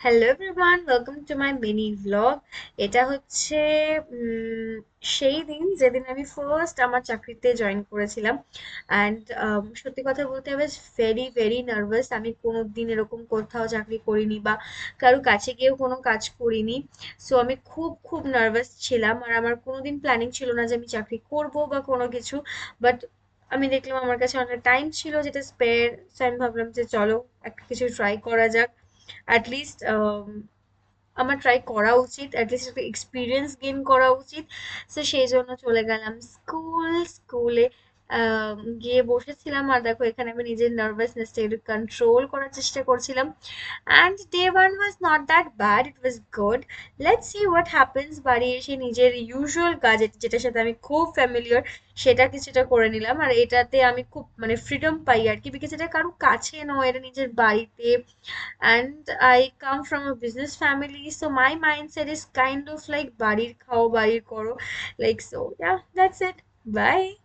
Hello everyone, welcome to my mini vlog. এটা হচ্ছে উম, সেই দিন যেদিন আমি ফার্স্ট আমার চাকরিতে জয়েন করেছিলাম। অ্যান্ড সত্যি কথা বলতে I was very very nervous. আমি কোনো দিন এরকম কোথাও চাকরি করিনি বা কারো কাছে গিয়েও কোনো কাজ করিনি। সো আমি খুব খুব নার্ভাস ছিলাম, আর আমার কোনোদিন প্ল্যানিং ছিল না যে আমি চাকরি করব বা কোনো কিছু। বাট আমি দেখলাম আমার কাছে অনেক টাইম ছিল যেটা স্পেয়ার। আমি ভাবলাম যে চলো একটা কিছু ট্রাই করা যাক। অ্যাটলিস্ট আমার ট্রাই করা উচিত, অ্যাটলিস্ট একটা এক্সপিরিয়েন্স গেইন করা উচিত। তো সেই জন্য চলে গেলাম স্কুলে গিয়ে বসেছিলাম। আর দেখো এখানে আমি নিজের নার্ভাসনেসটা একটু কন্ট্রোল করার চেষ্টা করছিলাম। And day one was not that bad, it was good. Let's see what happens. বাড়ি এসে নিজের ইউজুয়াল কাজ, যেটার সাথে আমি খুব ফ্যামিলিয়ার, সেটা কিছুটা করে নিলাম। আর এটাতে আমি খুব মানে ফ্রিডম পাই আর কি, বিকজ এটা কারো কাছে নয়, এটা নিজের বাড়িতে। And I come from a business family, so my mindset is kind of like বাড়ির খাও বাড়ির করো, like so yeah, that's it. Bye.